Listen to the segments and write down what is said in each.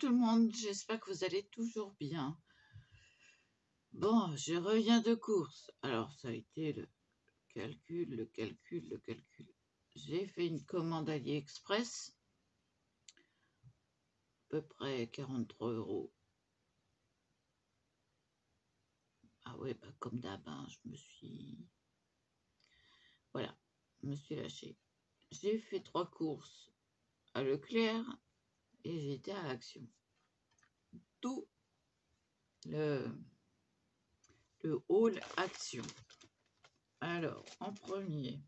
tout le monde, j'espère que vous allez toujours bien. Bon, je reviens de course. Alors, ça a été le calcul. J'ai fait une commande AliExpress, à peu près 43 €. Ah ouais, bah comme d'hab, hein, voilà, je me suis lâchée. J'ai fait 3 courses à Leclerc et j'ai été à Action. Tout le hall Action. Alors, en premier,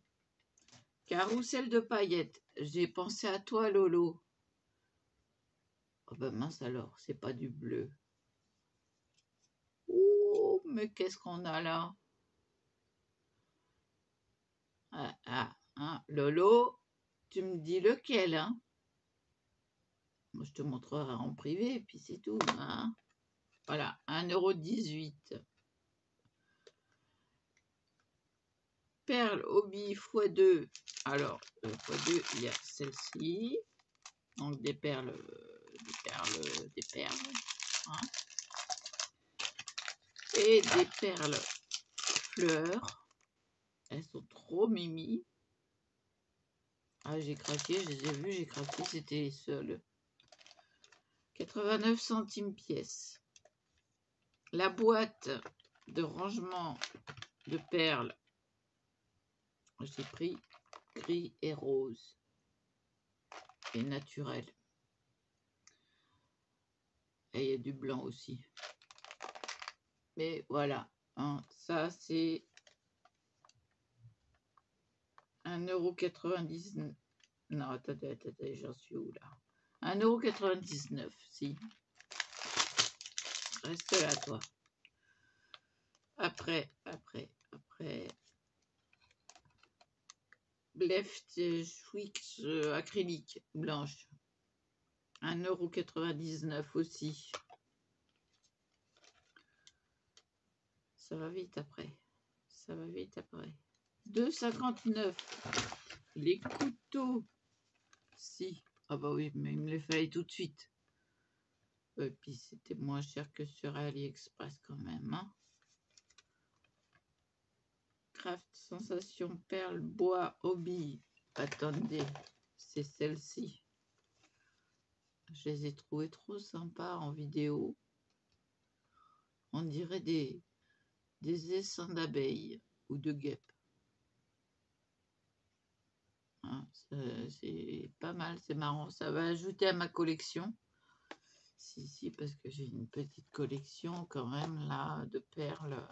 carrousel de paillettes. J'ai pensé à toi, Lolo. Oh ben mince alors, c'est pas du bleu. Oh, mais qu'est-ce qu'on a là? Lolo, tu me dis lequel, hein? Moi, je te montrerai en privé, et puis c'est tout, hein? Voilà, 1,18 €. Perle Hobby x2. Alors, x2, il y a celle-ci. Donc, des perles. Hein, et des perles fleurs. Elles sont trop mimi. Ah, j'ai craqué, je les ai vues, j'ai craqué, c'était les seules. 89 centimes pièce. La boîte de rangement de perles, j'ai pris gris et rose. Et naturel. Et il y a du blanc aussi. Mais voilà, hein, ça c'est 1,99 €. Non, attendez, j'en suis où là? 1,99 €, si. Reste là, toi. Après. Left Schwix acrylique blanche. 1,99 € aussi. Ça va vite après. 2,59 €. Les couteaux. Si. Ah bah oui, mais il me les fallait tout de suite. Et puis c'était moins cher que sur AliExpress quand même, hein. Craft Sensation Perle Bois Hobby. Attendez, c'est celle-ci. Je les ai trouvées trop sympas en vidéo. On dirait des essaims d'abeilles ou de guêpes. Hein, c'est pas mal, c'est marrant. Ça va ajouter à ma collection. Si, parce que j'ai une petite collection quand même là de perles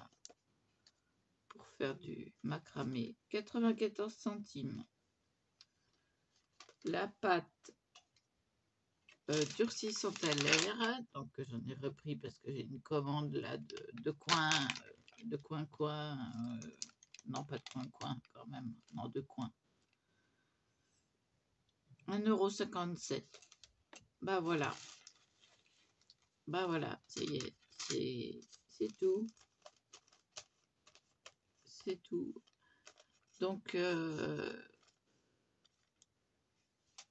pour faire du macramé. 94 centimes. La pâte durcissante à l'air, donc j'en ai repris parce que j'ai une commande là de coin, non pas de coin quand même, non de coin. 1,57 €. Bah voilà, ça y est, c'est tout. C'est tout. Donc, il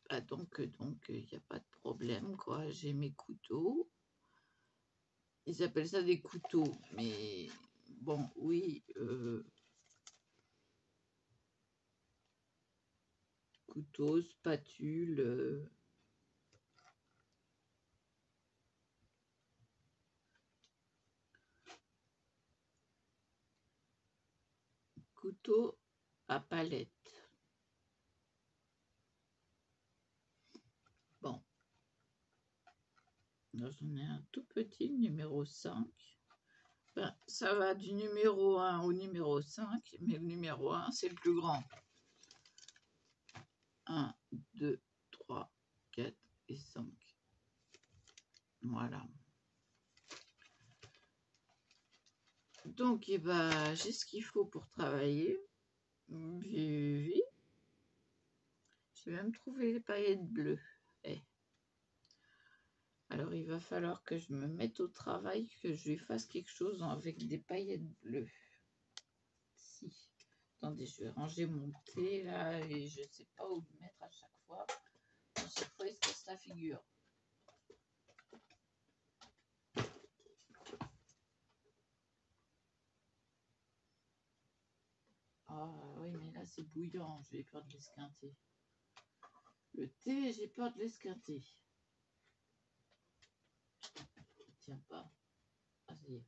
n'y a pas de problème, quoi. J'ai mes couteaux. Ils appellent ça des couteaux, mais bon, oui. Couteau, spatule. Couteau à palette. Bon. J'en ai un tout petit, numéro 5. Ben, ça va du numéro 1 au numéro 5, mais le numéro 1, c'est le plus grand. 1, 2, 3, 4 et 5. Voilà. Donc, eh ben, j'ai ce qu'il faut pour travailler. J'ai même trouvé les paillettes bleues. Alors, il va falloir que je me mette au travail, que je lui fasse quelque chose avec des paillettes bleues. Si. Attendez, je vais ranger mon thé là et je ne sais pas où le mettre à chaque fois. À chaque fois, il se casse la figure. Là, c'est bouillant. J'ai peur de l'esquinter. Le thé, j'ai peur de l'esquinter. Tiens pas. Ah, ça y est.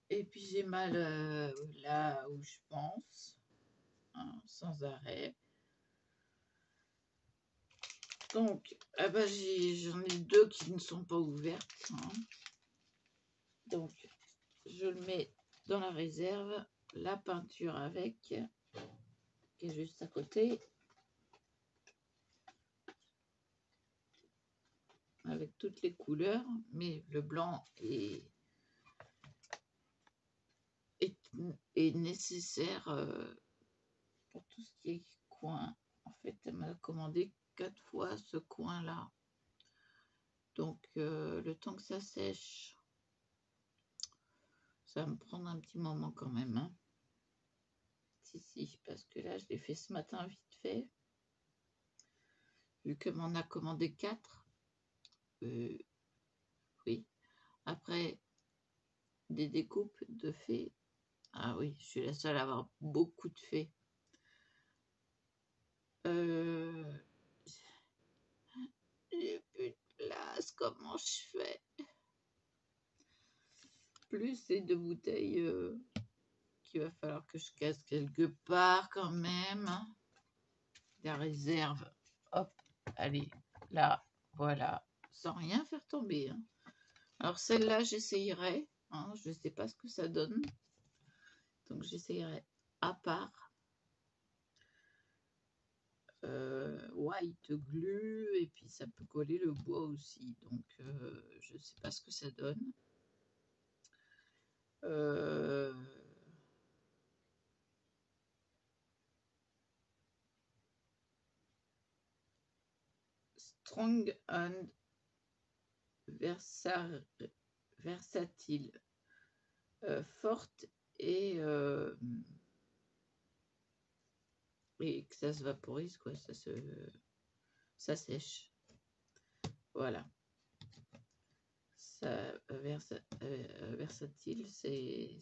Et puis j'ai mal là où je pense, hein, sans arrêt. Donc, ah bah, j'en ai deux qui ne sont pas ouvertes. Hein. Donc, je le mets dans la réserve. La peinture avec, qui est juste à côté. Avec toutes les couleurs, mais le blanc est nécessaire pour tout ce qui est coin. En fait, elle m'a commandé 4 fois ce coin-là. Donc, le temps que ça sèche, ça va me prendre un petit moment quand même. Hein. Si, parce que là, je l'ai fait ce matin vite fait. Vu qu'elle m'en a commandé 4. Oui. Après, des découpes de fées. Ah oui, je suis la seule à avoir beaucoup de fées. J'ai plus de place, comment je fais? Plus ces 2 bouteilles qu'il va falloir que je casse quelque part quand même. La réserve, hop, allez, là, voilà, sans rien faire tomber. Hein. Alors celle-là, j'essayerai, hein, je ne sais pas ce que ça donne, donc j'essayerai à part. White glue, et puis ça peut coller le bois aussi, donc je ne sais pas ce que ça donne. Strong and versatile, forte et que ça se vaporise, quoi, ça sèche. Voilà. Ça, versatile, c'est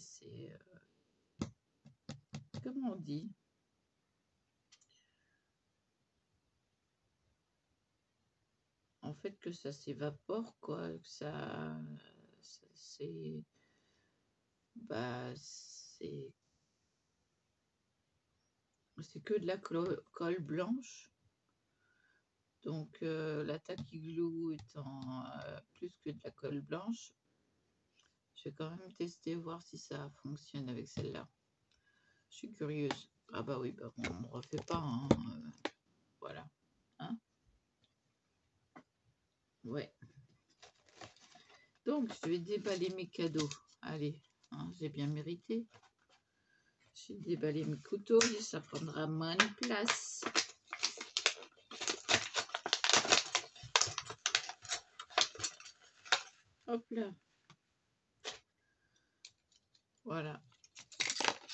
comment on dit? En fait, que ça s'évapore, quoi, que ça c'est bah c'est que de la colle blanche. Donc la Tacky Glue étant plus que de la colle blanche, je vais quand même tester, voir si ça fonctionne avec celle-là. Je suis curieuse. Ah bah oui, bah bon, on ne refait pas. Hein, voilà. Hein, ouais. Donc, je vais déballer mes cadeaux. Allez, hein, j'ai bien mérité. J'ai déballé mes couteaux, ça prendra moins de place. Hop là. Voilà.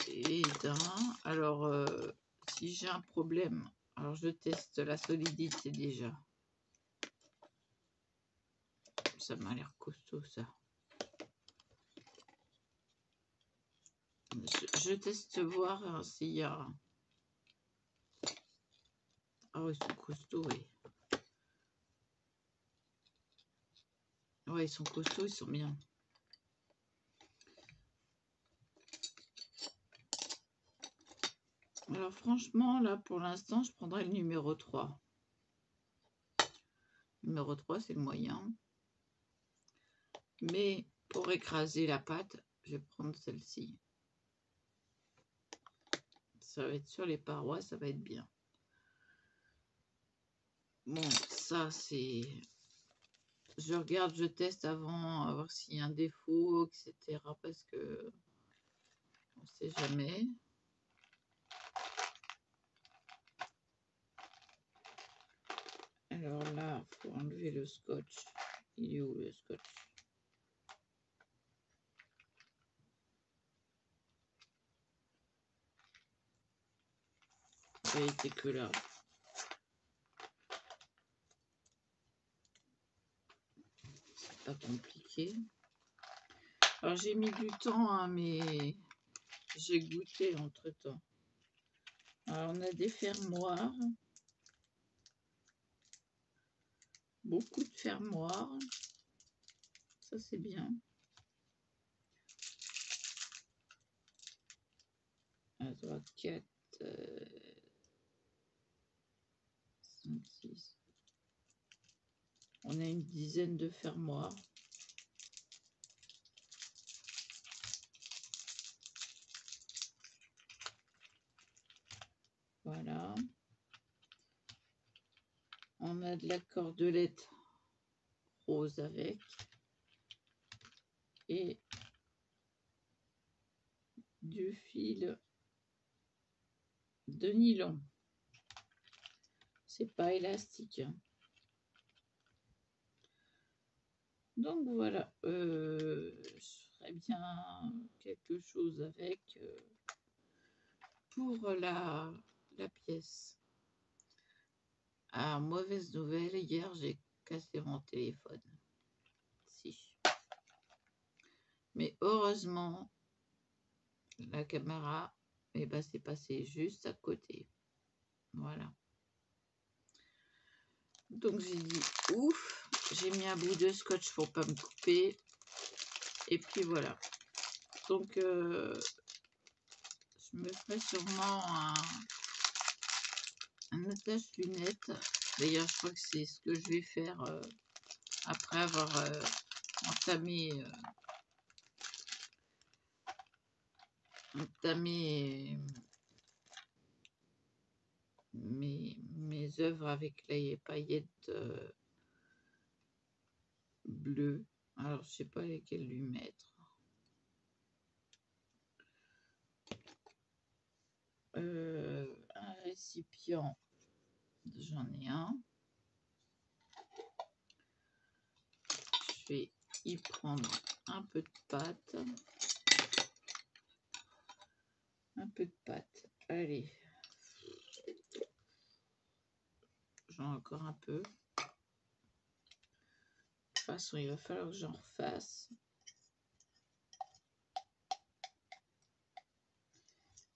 Et alors, si j'ai un problème, alors je teste la solidité déjà. Ça m'a l'air costaud, ça. Je teste voir hein, s'il y a... Ah oui, ils sont costauds, oui. Ouais, ils sont costauds, ils sont bien. Alors franchement, là, pour l'instant, je prendrai le numéro 3. Le numéro 3, c'est le moyen. Mais pour écraser la pâte, je vais prendre celle-ci. Ça va être sur les parois, ça va être bien. Bon, ça, c'est... Je regarde, je teste avant, à voir s'il y a un défaut, etc. Parce que on ne sait jamais. Alors là, il faut enlever le scotch. Il est où le scotch? Ça a été que là. C'est pas compliqué. Alors j'ai mis du temps, hein, mais j'ai goûté entre-temps. Alors, on a des fermoirs. Beaucoup de fermoirs. Ça, c'est bien. À droite, 4, 5, 6. On a une dizaine de fermoirs. Voilà. On a de la cordelette rose avec. Et du fil de nylon. C'est pas élastique. Donc voilà, je ferais bien quelque chose avec pour la pièce. Ah, mauvaise nouvelle, hier j'ai cassé mon téléphone. Si. Mais heureusement, la caméra, eh ben, c'est passé juste à côté. Voilà. Donc j'ai dit ouf, j'ai mis un bout de scotch pour pas me couper. Et puis voilà. Donc je me ferai sûrement un attache-lunettes. D'ailleurs, je crois que c'est ce que je vais faire après avoir entamé mes œuvres avec les paillettes bleues. Alors, je sais pas lesquelles lui mettre. Un récipient, j'en ai un. Je vais y prendre un peu de pâte. Un peu de pâte. Allez. J'en ai encore un peu. De toute façon, il va falloir que j'en refasse.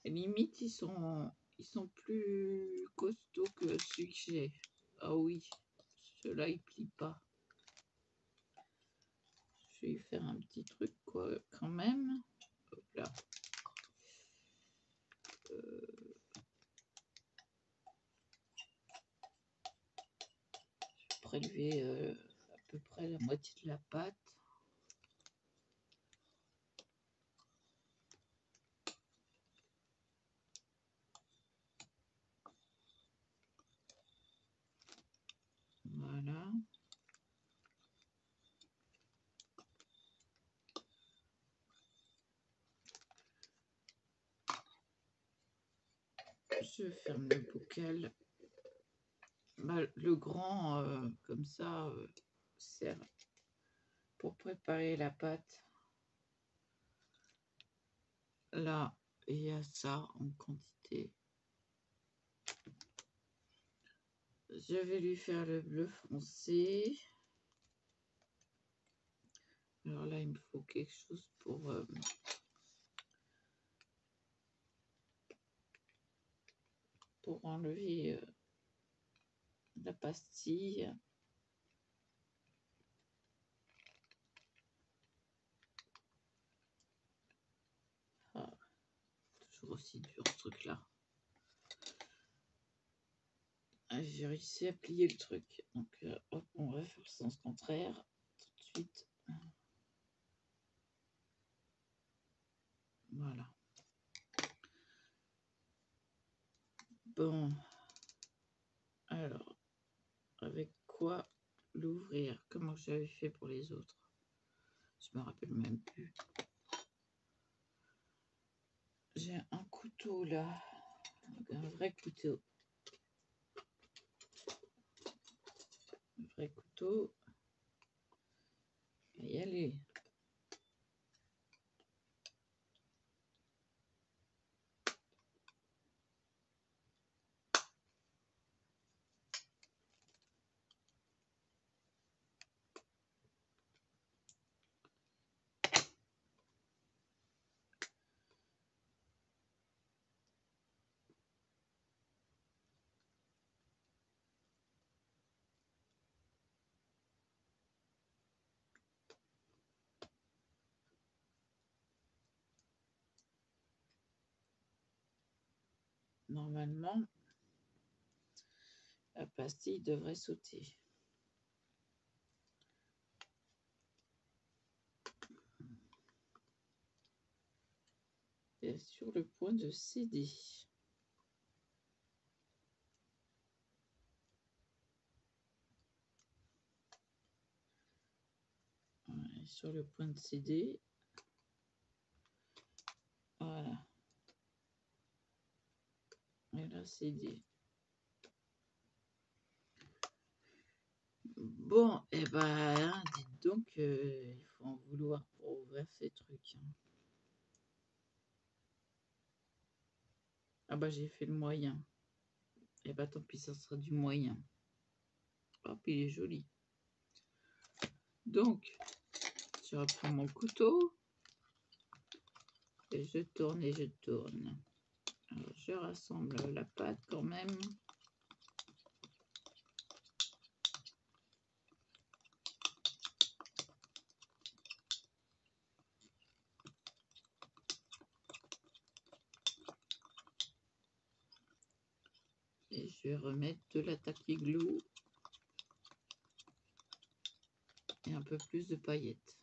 Et limite, ils sont plus costauds que celui que j'ai. Ah oui, ceux-là, ils plient pas. Je vais y faire un petit truc, quoi, quand même. Hop là. Je vais prélever à peu près la moitié de la pâte. Voilà. Je ferme le bocal. Bah, le grand, comme ça, sert pour préparer la pâte. Là, il y a ça en quantité. Je vais lui faire le bleu foncé. Alors là, il me faut quelque chose pour enlever la pastille. Ah, toujours aussi dur ce truc-là. Ah, j'ai réussi à plier le truc. Donc, hop, on va faire le sens contraire tout de suite. Voilà. Bon. Alors, avec quoi l'ouvrir? Comment j'avais fait pour les autres? Je me rappelle même plus. J'ai un couteau là. Un vrai couteau. Un vrai couteau. On va y aller. normalement, la pastille devrait sauter. Elle est sur le point de céder. Elle est sur le point de céder. Voilà. Elle a cédé. Bon, et ben, dites donc, il faut en vouloir pour ouvrir ces trucs. Ah bah j'ai fait le moyen. Et bah tant pis, ça sera du moyen. Hop, il est joli. Donc, je reprends mon couteau. Et je tourne et je tourne. Alors, je rassemble la pâte quand même. Et je vais remettre de la tacky glue et un peu plus de paillettes.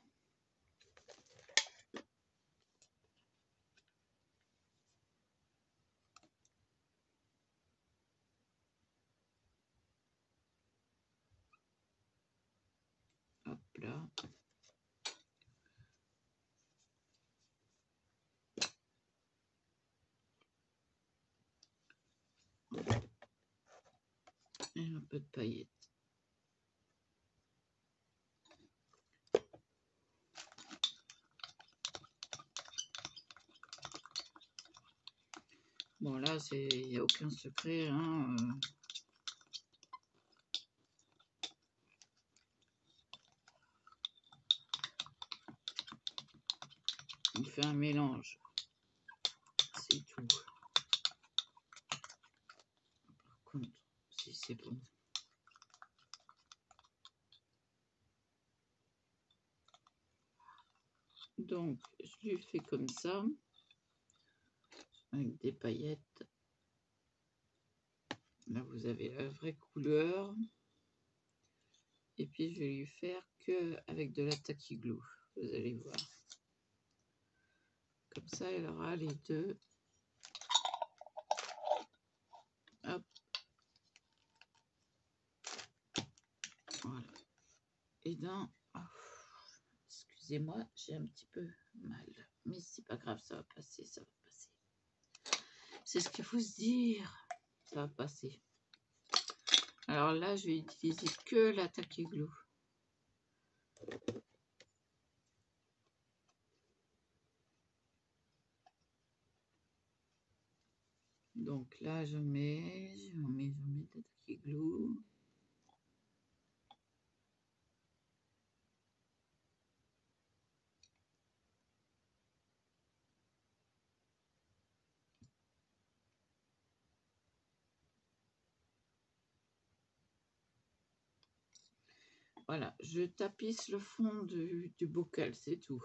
Hop là. Et un peu de paillettes. Bon là, il n'y a aucun secret. Hein. On fait un mélange. C'est tout. Par contre, si c'est bon. Donc, je lui fais comme ça. Avec des paillettes. Là, vous avez la vraie couleur. Et puis, je vais lui faire que avec de la tacky glue. Vous allez voir. Comme ça, elle aura les deux. Hop. Voilà. Et dans... Oh, excusez-moi, j'ai un petit peu mal. Mais c'est pas grave, ça va passer, ça va passer. C'est ce qu'il faut se dire. Ça va passer. Alors là, je vais utiliser que la tacky glue. Donc là, je mets de la tacky glue. Voilà, je tapisse le fond du bocal, c'est tout.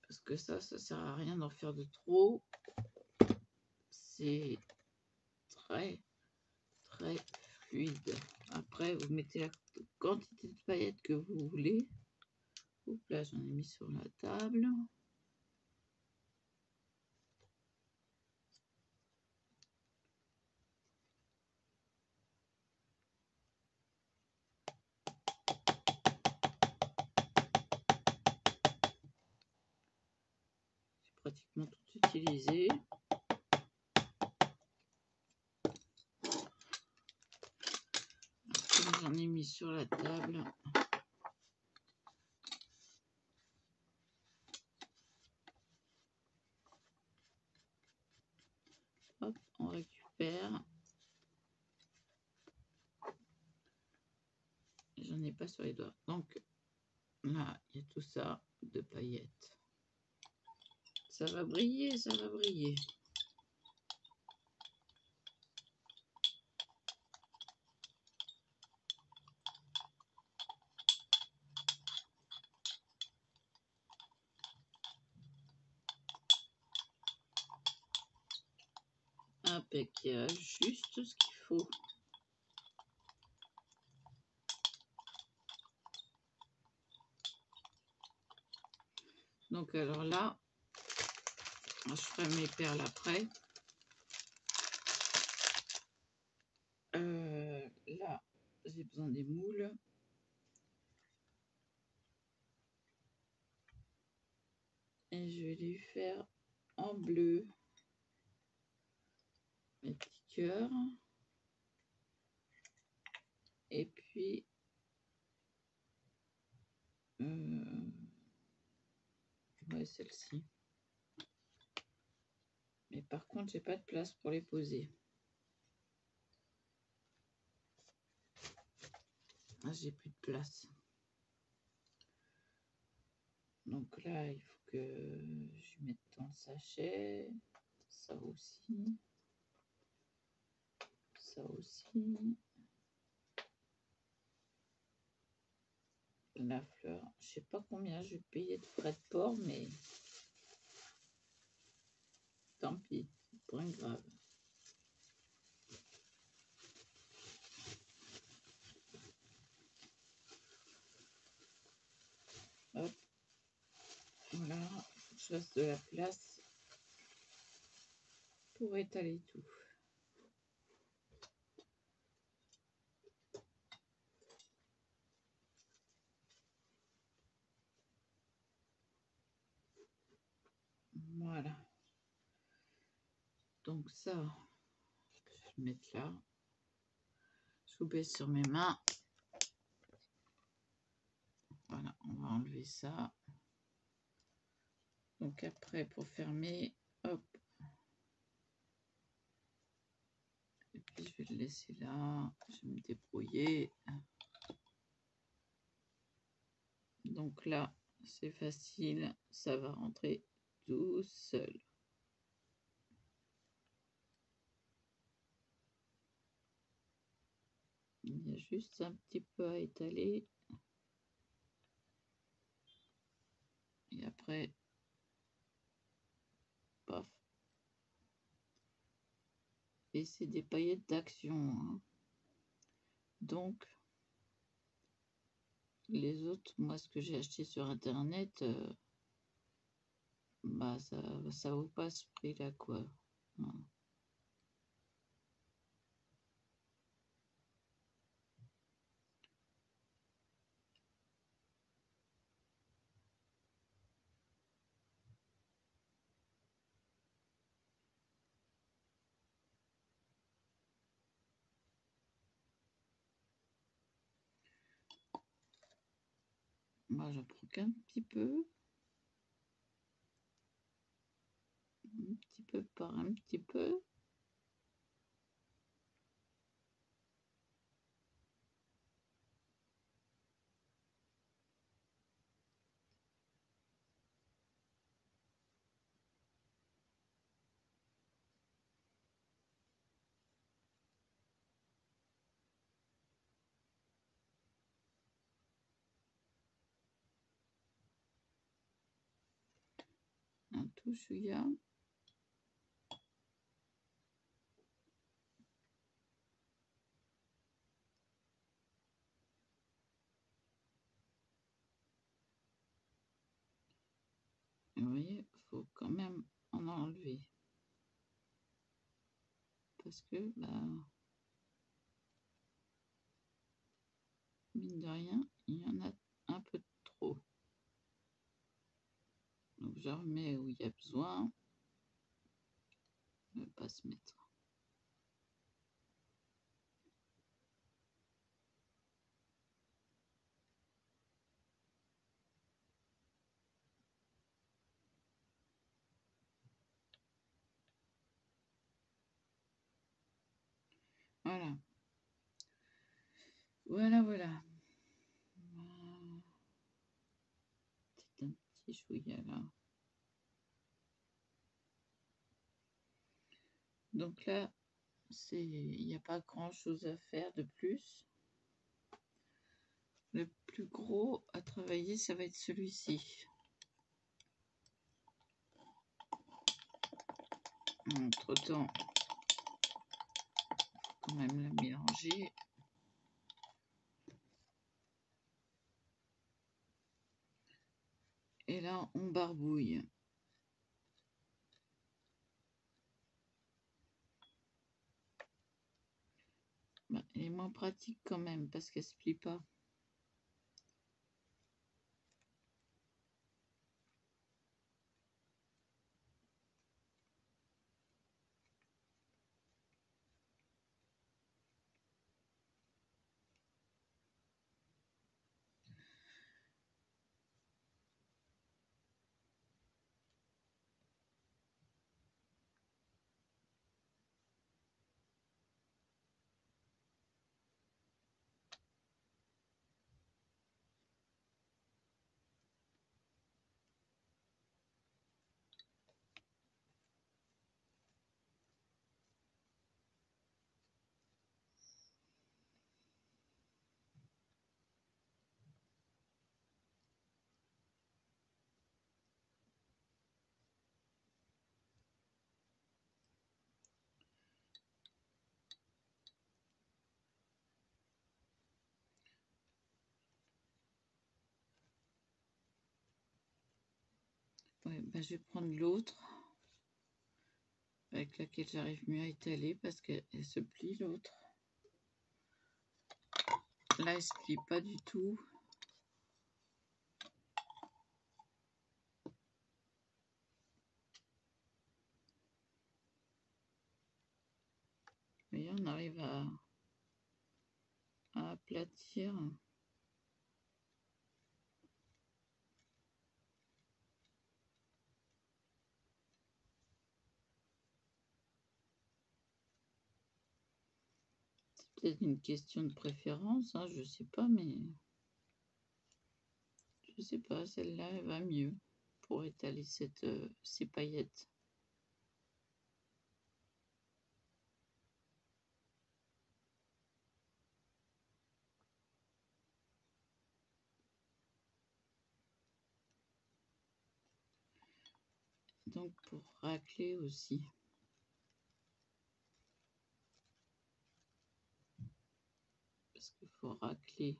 Parce que ça sert à rien d'en faire de trop. C'est très, très fluide. Après, vous mettez la quantité de paillettes que vous voulez. Oups, là, j'en ai mis sur la table. J'ai pratiquement tout utilisé. Comme j'en ai mis sur la table. Hop, on récupère. J'en ai pas sur les doigts. Donc là, il y a tout ça de paillettes. Ça va briller, ça va briller. qu'il y a juste ce qu'il faut. Donc alors là, je ferai mes perles après. Là, j'ai besoin des moules. Et je vais les faire en bleu. Mes petits cœurs. Et puis, ouais, celle-ci. Mais par contre, j'ai pas de place pour les poser. Ah, j'ai plus de place. Donc là, il faut que je mette dans le sachet. Ça aussi. Ça aussi. La fleur, je sais pas combien je vais payer de frais de port, mais tant pis, c'est pas grave. Hop, voilà, je laisse de la place pour étaler tout. Voilà. Donc ça, je vais le mettre là. Je vous baisse sur mes mains. Voilà, on va enlever ça. Donc après, pour fermer, hop. Et puis je vais le laisser là. Je vais me débrouiller. Donc là, c'est facile. Ça va rentrer tout seul. Il y a juste un petit peu à étaler. Et après, paf. Et c'est des paillettes d'action. Hein. Donc, les autres, moi, ce que j'ai acheté sur Internet, bah, ça vaut pas ce prix-là, quoi. Voilà. Moi, j'en prends qu'un petit peu. Un petit peu par un petit peu. Un tout chouïa. Et vous voyez, il faut quand même en enlever. Parce que, bah, mine de rien, il y en a un peu trop. Donc, je remets où il y a besoin. Ne pas se mettre. Voilà. Voilà, voilà. C'est un petit chouïa là. Donc là, il n'y a pas grand chose à faire de plus. Le plus gros à travailler, ça va être celui-ci. Entre-temps, quand même la mélanger. Et là, on barbouille. Bah, elle est moins pratique quand même parce qu'elle se plie pas. Ouais, bah, je vais prendre l'autre avec laquelle j'arrive mieux à étaler parce qu'elle se plie l'autre. Là, elle se plie pas du tout. Vous voyez, on arrive à aplatir. C'est peut-être une question de préférence, hein, je sais pas, mais je sais pas, celle-là, elle va mieux pour étaler ces paillettes. Donc pour racler aussi. Parce qu'il faut racler.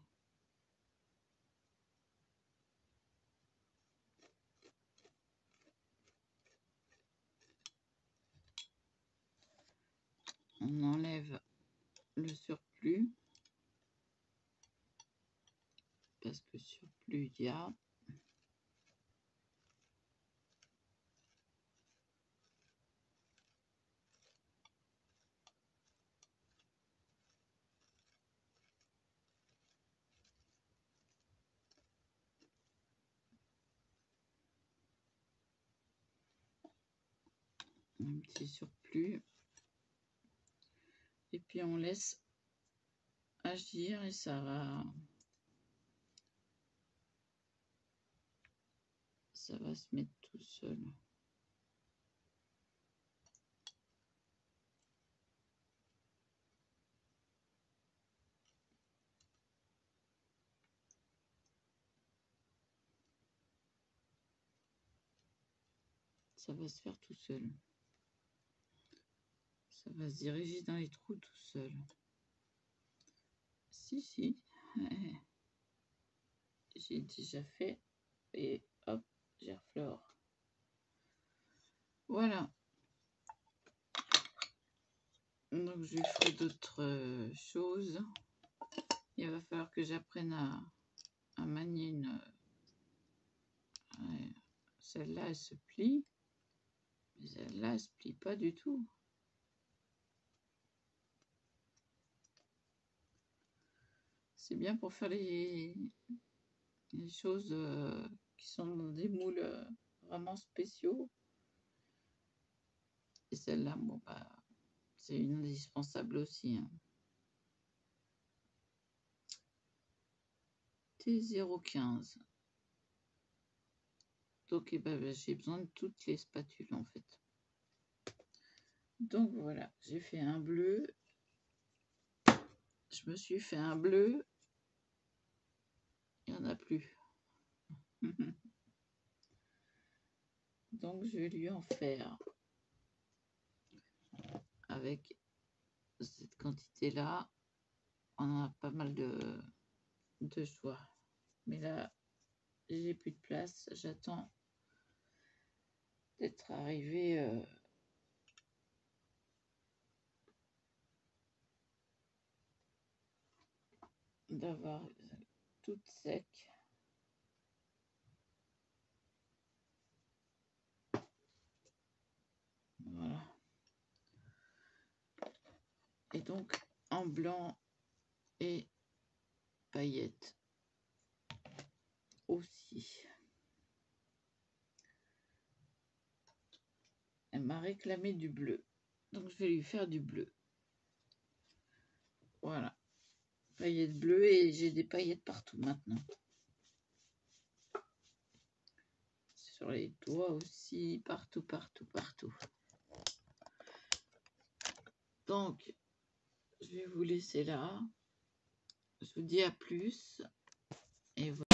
On enlève le surplus. Parce que surplus, il y a. Un petit surplus. Et puis on laisse agir et ça va se mettre tout seul. Ça va se faire tout seul. Ça va se diriger dans les trous tout seul. Si. J'ai déjà fait. Et hop, j'effleure. Voilà. Donc je ferai d'autres choses. Il va falloir que j'apprenne à manier une... Celle-là, elle se plie. Mais celle-là, elle se plie pas du tout. C'est bien pour faire les choses qui sont dans des moules vraiment spéciaux. Et celle-là, bon, bah, c'est une indispensable aussi. Hein. T015. Donc, eh ben, j'ai besoin de toutes les spatules, en fait. Donc, voilà, j'ai fait un bleu. Je me suis fait un bleu. Il n'y en a plus. Donc, je vais lui en faire avec cette quantité-là, on a pas mal de choix. Mais là, j'ai plus de place. J'attends d'être arrivé d'avoir toute sec. Voilà. Et donc en blanc et paillettes aussi. Elle m'a réclamé du bleu, donc je vais lui faire du bleu. Voilà, paillettes bleues, et j'ai des paillettes partout maintenant. Sur les doigts aussi, partout, partout, partout. Donc, je vais vous laisser là. Je vous dis à plus. Et voilà.